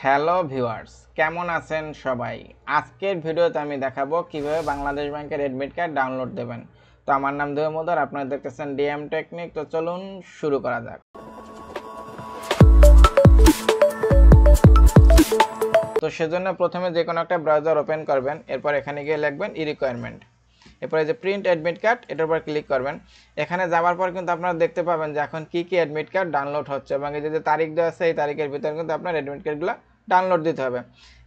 Hello viewers, কেমন আছেন সবাই? আজকের ভিডিওতে আমি দেখাবো কিভাবে বাংলাদেশ ব্যাংকের অ্যাডমিট কার্ড ডাউনলোড দেবেন। তো আমার নাম দেবুমাধু, আপনারা দেখতেছেন Dmtechnic। তো চলুন শুরু করা যাক। তো সেজন্য প্রথমে যে কোনো একটা ব্রাউজার ওপেন করবেন, এরপর এখানে গিয়ে লিখবেন রিকোয়ারমেন্ট, এরপরে যে প্রিন্ট অ্যাডমিট কার্ড এটার উপর ক্লিক করবেন। এখানে যাওয়ার পর কিন্তু আপনারা দেখতে পাবেন যে এখন কি কি অ্যাডমিট কার্ড ডাউনলোড হচ্ছে এবং এই যে তারিখ দেওয়া আছে এই তারিখের ভিতরে কিন্তু আপনার অ্যাডমিট কার্ডগুলো ডাউনলোড দিতে হবে।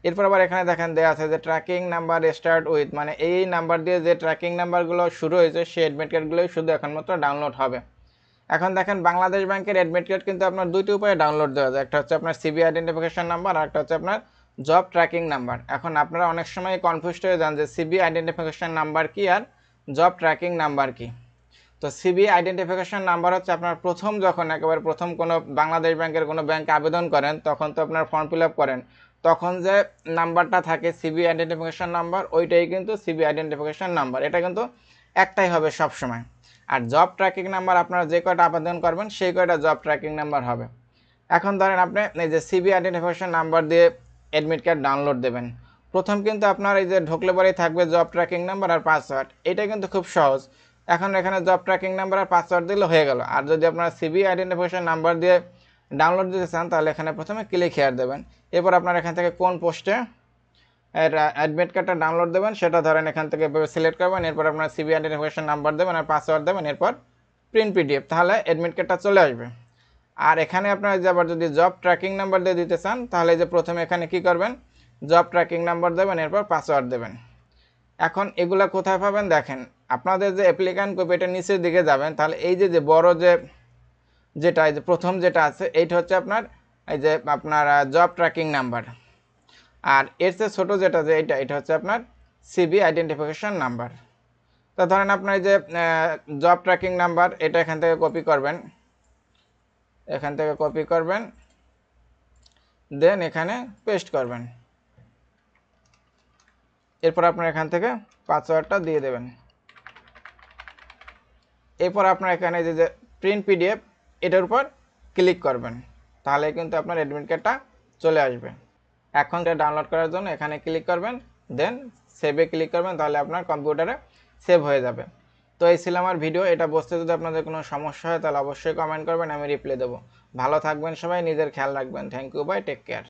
এরপর আবার এখানে দেখেন দেওয়া আছে যে ট্র্যাকিং নাম্বার স্টার্ট উইথ, মানে এই নাম্বার দিয়ে যে ট্র্যাকিং নাম্বারগুলো শুরু হয়েছে সেই অ্যাডমিট কার্ডগুলোই শুধু এখন মাত্র ডাউনলোড হবে। এখন দেখেন বাংলাদেশ ব্যাংকের অ্যাডমিট কার্ড কিন্তু আপনার দুইটি উপায়ে ডাউনলোড দেওয়া যায়, একটা হচ্ছে আপনার সিবি আইডেন্টিফিকেশন নাম্বার আর একটা হচ্ছে আপনার জব ট্র্যাকিং নাম্বার। এখন আপনারা অনেক সময় কনফিউজড হয়ে যান যে সিবি আইডেন্টিফিকেশন নাম্বার কি আর জব ট্র্যাকিং নাম্বার কি। তো সিবি আইডেন্টিফিকেশন নাম্বার হচ্ছে আপনার প্রথম যখন একেবারে প্রথম কোনো বাংলাদেশ ব্যাংকের কোনো ব্যাংকে আবেদন করেন তখন তো আপনার ফর্ম ফিল আপ করেন, তখন যে নাম্বারটা থাকে সিবি আইডেন্টিফিকেশন নাম্বার ওইটাই কিন্তু সিবি আইডেন্টিফিকেশন নাম্বার, এটা কিন্তু একটাই হবে সব সময়। আর জব ট্র্যাকিং নাম্বার আপনারা যে কয়টা আবেদন করবেন সেই কয়টা জব ট্র্যাকিং নাম্বার হবে। এখন ধরেন আপনি এই যে সিবি আইডেন্টিফিকেশন নাম্বার দিয়ে অ্যাডমিট কার্ড ডাউনলোড দেবেন, প্রথম কিন্তু আপনার এই যে ঢুকলে পরেই থাকবে জব ট্র্যাকিং নাম্বার আর পাসওয়ার্ড, এটা কিন্তু খুব সহজ। এখন এখানে জব ট্র্যাকিং নাম্বার আর পাসওয়ার্ড দিলে হয়ে গেল। আর যদি আপনারা সিবি আইডেন্টিফিকেশন নাম্বার দিয়ে ডাউনলোড দিতে চান তাহলে এখানে প্রথমে ক্লিক হেয়ার দেবেন, এরপর আপনার এখান থেকে কোন পোস্টে অ্যাডমিট কার্ডটা ডাউনলোড দেবেন সেটা ধরেন এখান থেকে সিলেক্ট করবেন, এরপর আপনার সিবি আইডেন্টিফিকেশন নাম্বার দেবেন আর পাসওয়ার্ড দেবেন, এরপর প্রিন্ট পিডিএফ, তাহলে অ্যাডমিট কার্ডটা চলে আসবে। আর এখানে আপনারা যে আবার যদি জব ট্র্যাকিং নাম্বার দিয়ে দিতে চান তাহলে যে প্রথমে এখানে কি করবেন, জব ট্র্যাকিং নাম্বার দেবেন, এরপর পাসওয়ার্ড দেবেন। এখন এগুলা কোথায় পাবেন দেখেন, আপনাদের যে অ্যাপ্লিক্যান্ট কপি এটা নিচের দিকে যাবেন, তাহলে এই যে বড় যেটা এই যে প্রথম যেটা আছে এইটা হচ্ছে আপনার এই যে আপনার জব ট্র্যাকিং নাম্বার, আর এর চেয়ে ছোটো যেটা যে এটা হচ্ছে আপনার সিবি আইডেন্টিফিকেশন নাম্বার। তো ধরেন আপনার এই যে জব ট্র্যাকিং নাম্বার এটা এখান থেকে কপি করবেন, দেন এখানে পেস্ট করবেন, এরপর আপনার এখান থেকে পাসওয়ার্ডটা দিয়ে দেবেন, এরপর আপনার এখানে যে প্রিন্ট পিডিএফ এটার উপর ক্লিক করবেন, তাহলে কিন্তু আপনার অ্যাডমিট কার্ডটা চলে আসবে। এখন এটা ডাউনলোড করার জন্য এখানে ক্লিক করবেন, দেন সেভে ক্লিক করবেন, তাহলে আপনার কম্পিউটারে সেভ হয়ে যাবে। তো এই ছিল আমার ভিডিও, এটা বুঝতে যদি আপনাদের কোনো সমস্যা হয় তাহলে অবশ্যই কমেন্ট করবেন, আমি রিপ্লাই দেবো। ভালো থাকবেন সবাই, নিজের খেয়াল রাখবেন। Thank you, bye, take care.